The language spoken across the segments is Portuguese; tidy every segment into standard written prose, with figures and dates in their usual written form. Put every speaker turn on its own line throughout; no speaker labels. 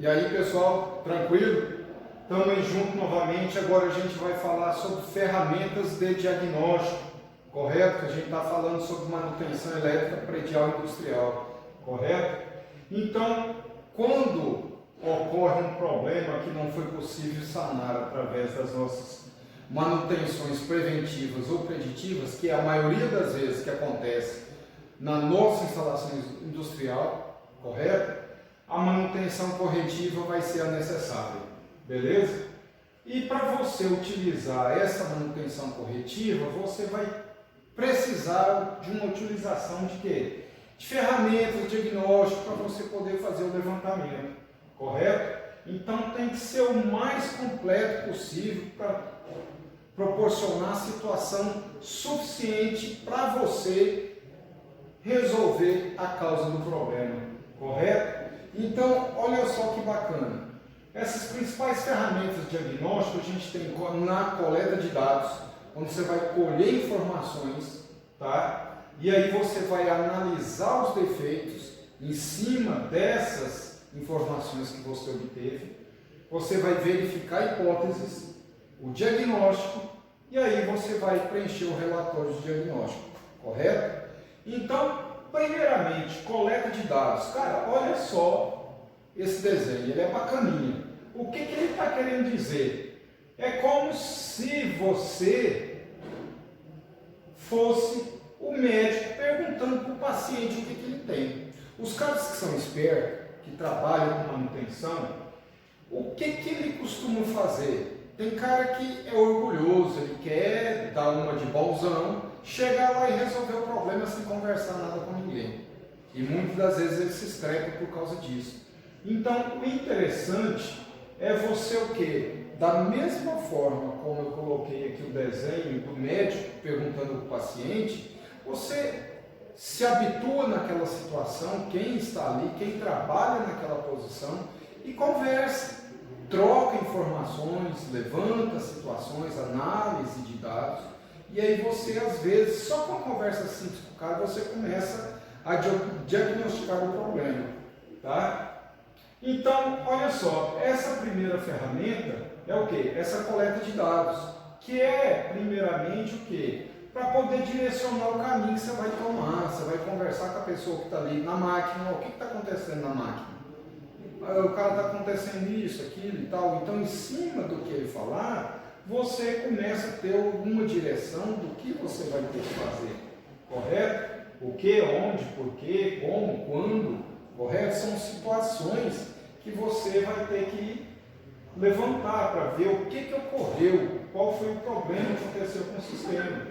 E aí, pessoal, tranquilo? Estamos aí junto novamente. Agora a gente vai falar sobre ferramentas de diagnóstico, correto? Que a gente está falando sobre manutenção elétrica predial industrial, correto? Então, quando ocorre um problema que não foi possível sanar através das nossas manutenções preventivas ou preditivas, que é a maioria das vezes que acontece na nossa instalação industrial, correto? A manutenção corretiva vai ser a necessária, beleza? E para você utilizar essa manutenção corretiva, você vai precisar de uma utilização de quê? De ferramentas de diagnóstico para você poder fazer o levantamento, correto? Então tem que ser o mais completo possível para proporcionar a situação suficiente para você resolver a causa do problema, correto? Então, olha só que bacana. Essas principais ferramentas de diagnóstico a gente tem na coleta de dados, onde você vai colher informações, tá? E aí você vai analisar os defeitos em cima dessas informações que você obteve. Você vai verificar hipóteses, o diagnóstico, e aí você vai preencher o relatório de diagnóstico, correto? Então, primeiramente, coleta de dados. Cara, olha só esse desenho, ele é bacaninha. O que ele está querendo dizer? É como se você fosse o médico perguntando para o paciente o que ele tem. Os caras que são espertos, que trabalham com manutenção, o que ele costuma fazer? Tem cara que é orgulhoso, ele quer dar uma de bonzão, chegar lá e resolver o problema sem conversar nada com ninguém. E muitas das vezes ele se estrepa por causa disso. Então, o interessante é você o quê? Da mesma forma como eu coloquei aqui o desenho do médico perguntando para o paciente, você se habitua naquela situação, quem está ali, quem trabalha naquela posição, e conversa, troca informações, levanta situações, análise de dados. E aí você, às vezes, só com uma conversa simples com o cara, você começa a diagnosticar o problema, tá? Então, olha só, essa primeira ferramenta é o quê? Essa coleta de dados, que é, primeiramente, o quê? Para poder direcionar o caminho que você vai tomar, você vai conversar com a pessoa que está ali na máquina, o que está acontecendo na máquina? O cara está acontecendo isso, aquilo e tal. Então, em cima do que ele falar, você começa a ter alguma direção do que você vai ter que fazer, correto? O que, onde, por quê, como, quando, correto? São situações que você vai ter que levantar para ver o que ocorreu, qual foi o problema que aconteceu com o sistema,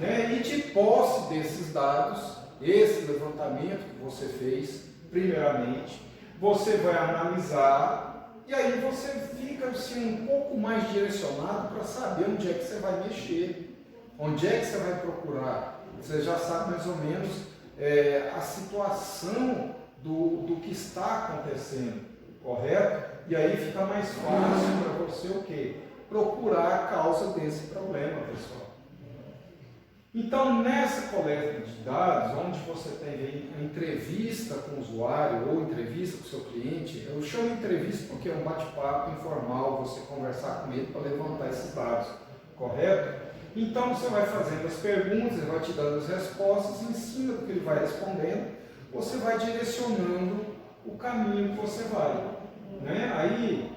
né? E de posse desses dados, esse levantamento que você fez, primeiramente, você vai analisar e aí você fica assim, um pouco mais direcionado para saber onde é que você vai mexer, onde é que você vai procurar. Você já sabe mais ou menos a situação do que está acontecendo, correto? E aí fica mais fácil para você o quê? Procurar a causa desse problema, pessoal. Então, nessa coleta de dados, onde você tem a entrevista com o usuário ou entrevista com o seu cliente, eu chamo de entrevista porque é um bate-papo informal, você conversar com ele para levantar esses dados, correto? Então, você vai fazendo as perguntas, ele vai te dando as respostas, e em cima do que ele vai respondendo, você vai direcionando o caminho que você vai, né? Aí,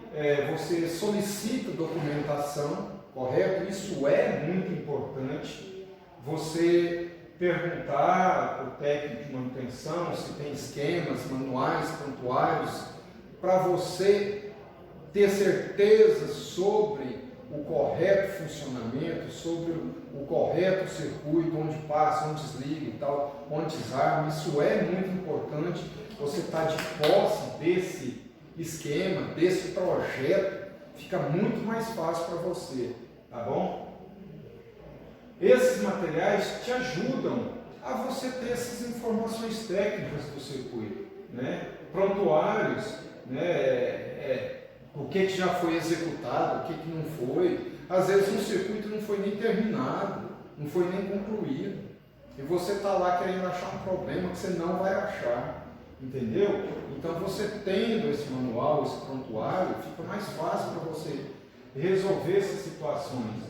você solicita documentação, correto? Isso é muito importante. Você perguntar para o técnico de manutenção se tem esquemas, manuais, prontuários, para você ter certeza sobre o correto funcionamento, sobre o correto circuito, onde passa, onde desliga e tal, onde desarma. Isso é muito importante. Você está de posse desse esquema, desse projeto, fica muito mais fácil para você, tá bom? Esses materiais te ajudam a você ter essas informações técnicas do circuito, né? Prontuários, né? O que já foi executado, o que não foi. Às vezes um circuito não foi nem terminado, não foi nem concluído. E você está lá querendo achar um problema que você não vai achar. entendeu? Então você tendo esse manual, esse prontuário, fica mais fácil para você resolver essas situações,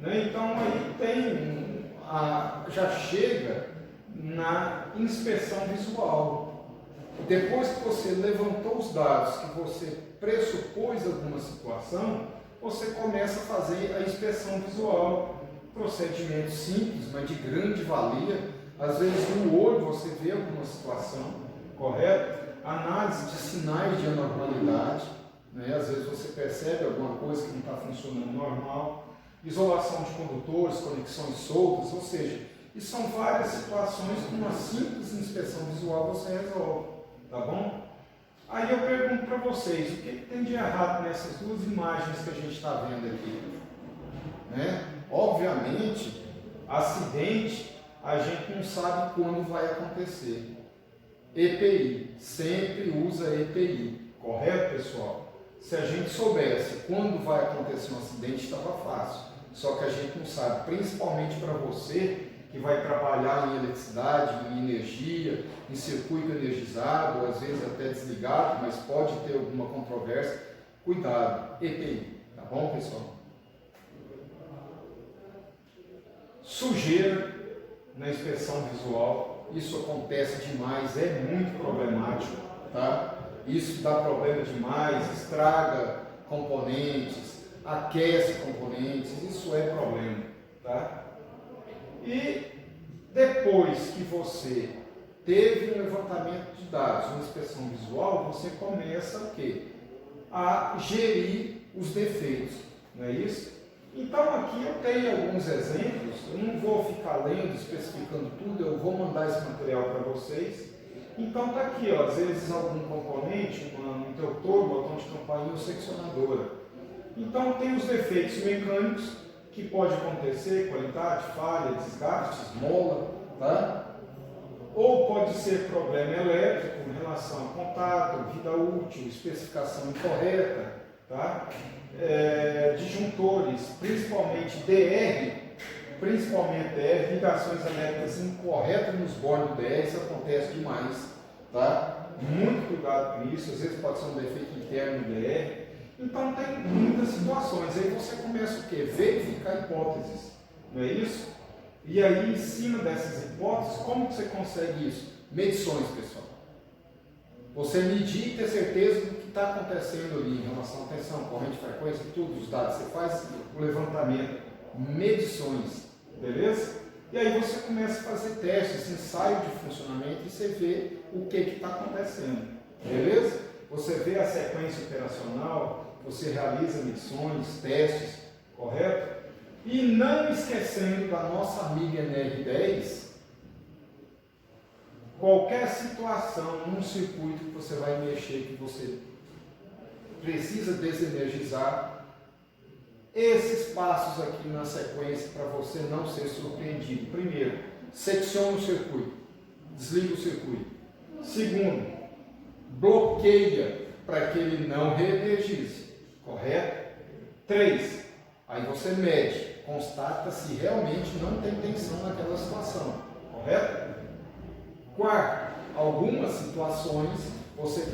né? Então aí já chega na inspeção visual. Depois que você levantou os dados, que você pressupôs alguma situação, você começa a fazer a inspeção visual. Procedimento simples, mas de grande valia. Às vezes no olho você vê alguma situação, correto? Análise de sinais de anormalidade, né? Às vezes você percebe alguma coisa que não está funcionando normal. Isolação de condutores, conexões soltas, ou seja, e são várias situações que uma simples inspeção visual você resolve, tá bom? Aí eu pergunto para vocês, o que tem de errado nessas duas imagens que a gente está vendo aqui? Né? Obviamente, acidente a gente não sabe quando vai acontecer. EPI, sempre usa EPI, correto, pessoal? Se a gente soubesse quando vai acontecer um acidente, estava fácil. Só que a gente não sabe, principalmente para você que vai trabalhar em eletricidade, em energia, em circuito energizado, às vezes até desligado, mas pode ter alguma controvérsia. Cuidado, EPI, tá bom, pessoal? Sujeira na inspeção visual, isso acontece demais, é muito problemático, tá? Isso dá problema demais, estraga componentes, aquece componentes, isso é problema, tá? E depois que você teve um levantamento de dados, uma inspeção visual, você começa o quê? A gerir os defeitos, não é isso? Então aqui eu tenho alguns exemplos, eu não vou ficar lendo, especificando tudo, eu vou mandar esse material para vocês. Então está aqui, ó, às vezes algum componente, um interruptor, botão de campainha ou seccionadora. Então tem os defeitos mecânicos, que pode acontecer, qualidade, falha, desgastes, mola, tá? Ou pode ser problema elétrico em relação a contato, vida útil, especificação incorreta, tá? Disjuntores, principalmente DR, ligações elétricas incorretas nos bordos do DR, isso acontece demais, tá? Muito cuidado com isso, às vezes pode ser um defeito interno do DR. Então tem muitas situações, aí você começa o quê? Verificar hipóteses, não é isso? E aí, em cima dessas hipóteses, como que você consegue isso? Medições, pessoal. Você medir e ter certeza do que está acontecendo ali em relação à tensão, corrente, frequência, tudo, os dados. Você faz o levantamento, medições, beleza? E aí você começa a fazer testes, ensaio de funcionamento e você vê o que está acontecendo, beleza? Você vê a sequência operacional, você realiza medições, testes, correto? E não esquecendo da nossa amiga NR10, qualquer situação num circuito que você vai mexer, que você precisa desenergizar, esses passos aqui na sequência para você não ser surpreendido. Primeiro, secciona o circuito, desliga o circuito. Segundo, bloqueia para que ele não reenergize, correto? 3, aí você mede, constata se realmente não tem tensão naquela situação, correto? 4, algumas situações você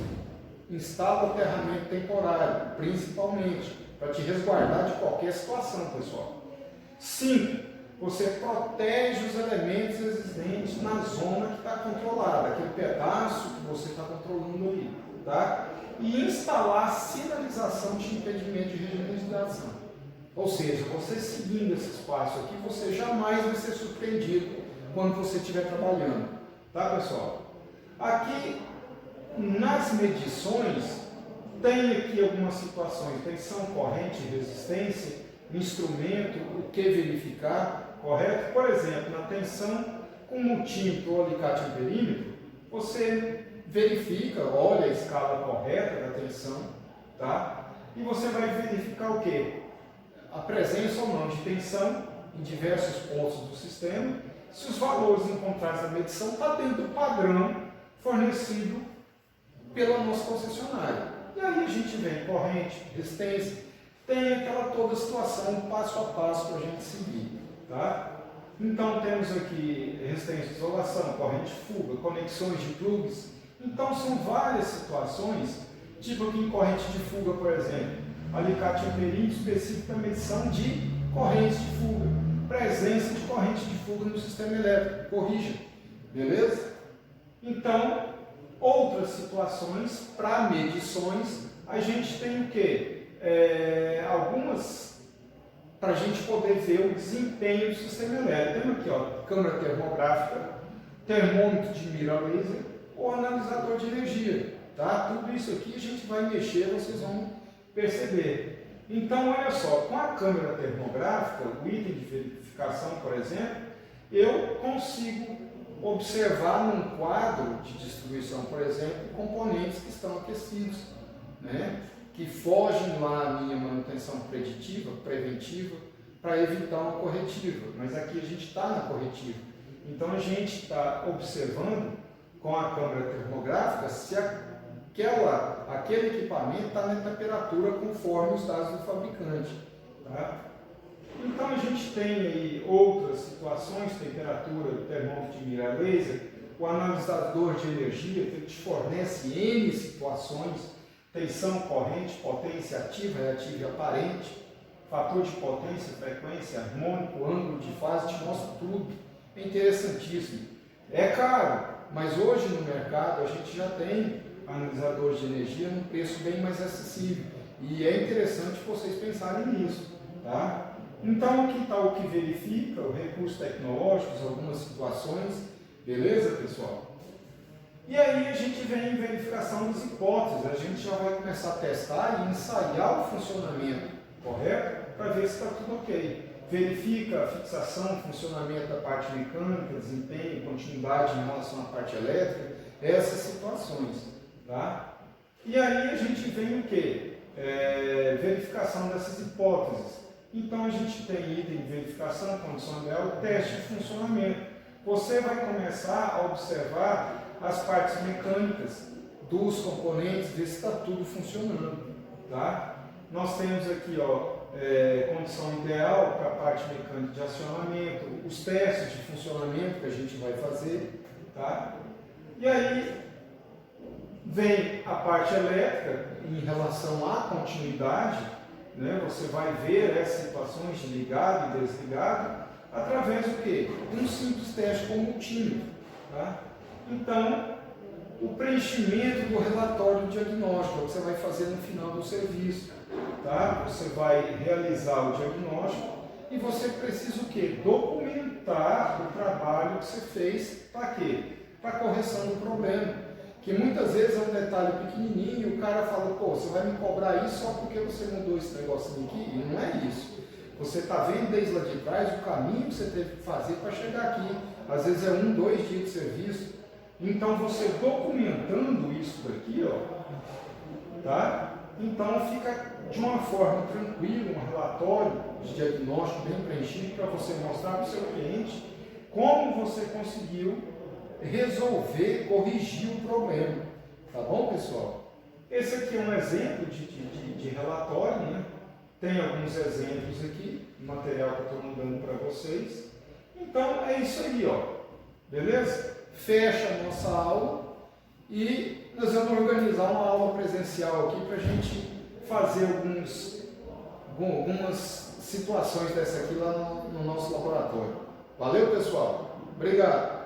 instala o aterramento temporário, principalmente, para te resguardar de qualquer situação, pessoal. 5, você protege os elementos existentes na zona que está controlada, aquele pedaço que você está controlando ali, tá? E instalar sinalização de impedimento de regeneração. Ou seja, você seguindo esse espaço aqui, você jamais vai ser surpreendido quando você estiver trabalhando, tá, pessoal? Aqui, nas medições, tem aqui algumas situações, tensão, corrente, resistência, instrumento, o que verificar, correto? Por exemplo, na tensão com multímetro ou alicate amperímetro, você verifica, olha a escala correta da tensão, tá? E você vai verificar o quê? A presença ou não de tensão em diversos pontos do sistema, se os valores encontrados na medição estão dentro do padrão fornecido pela nossa concessionária. E aí a gente vem corrente, resistência, tem aquela toda situação passo a passo para a gente seguir, tá? Então temos aqui resistência de isolação, corrente de fuga, conexões de plugs, Então são várias situações, tipo aqui em corrente de fuga, por exemplo, alicate é um perímetro específico para medição de correntes de fuga, presença de corrente de fuga no sistema elétrico, corrija, beleza? Então, outras situações para medições, a gente tem o que? Algumas para a gente poder ver o desempenho do sistema elétrico. Temos aqui, ó, câmera termográfica, termômetro de mira laser ou analisador de energia. Tá? Tudo isso aqui a gente vai mexer, vocês vão perceber. Então, olha só, com a câmera termográfica, o item de verificação, por exemplo, eu consigo observar num quadro de distribuição, por exemplo, componentes que estão aquecidos, né? Que fogem lá à minha manutenção preditiva, preventiva, para evitar uma corretiva. Mas aqui a gente está na corretiva. Então a gente está observando com a câmera termográfica se aquele equipamento está na temperatura conforme os dados do fabricante. Tá? Então a gente tem aí outras situações, temperatura, termômetro de mira laser, o analisador de energia que ele te fornece N situações, tensão, corrente, potência ativa, reativa e aparente, fator de potência, frequência, harmônico, ângulo de fase, te mostra tudo. É interessantíssimo. É caro, mas hoje no mercado a gente já tem analisadores de energia num preço bem mais acessível. E é interessante vocês pensarem nisso. Tá? Então aqui está o que verifica, os recursos tecnológicos, algumas situações, beleza, pessoal? E aí a gente vem em verificação das hipóteses, a gente já vai começar a testar e ensaiar o funcionamento, correto? Para ver se está tudo ok. Verifica a fixação, funcionamento da parte mecânica, desempenho, continuidade em relação à parte elétrica, essas situações, tá? E aí a gente vem o quê? Verificação dessas hipóteses. Então a gente tem item de verificação, condição ideal, teste de funcionamento. Você vai começar a observar as partes mecânicas dos componentes, ver se está tudo funcionando. Tá? Nós temos aqui, ó, condição ideal para a parte mecânica de acionamento, os testes de funcionamento que a gente vai fazer. Tá? E aí vem a parte elétrica em relação à continuidade, né? Você vai ver essas situações de ligado e desligado através do quê? De um simples teste com multímetro. Tá? Então, o preenchimento do relatório diagnóstico, é o que você vai fazer no final do serviço. Tá? Você vai realizar o diagnóstico e você precisa o quê? Documentar o trabalho que você fez para quê? Para a correção do problema. Que muitas vezes é um detalhe pequenininho e o cara fala, pô, você vai me cobrar isso só porque você mudou esse negocinho aqui? E não é isso. Você está vendo desde lá de trás o caminho que você teve que fazer para chegar aqui. Às vezes é 1, 2 dias de serviço. Então você documentando isso daqui, ó, tá? Então fica de uma forma tranquila, um relatório de diagnóstico bem preenchido para você mostrar para o seu cliente como você conseguiu resolver, corrigir o problema. Tá bom, pessoal? Esse aqui é um exemplo de relatório, né? Tem alguns exemplos aqui, material que eu estou mandando para vocês. Então é isso aí, ó. Beleza? Fecha a nossa aula e nós vamos organizar uma aula presencial aqui para a gente fazer algumas situações dessa aqui lá no nosso laboratório. Valeu, pessoal? Obrigado!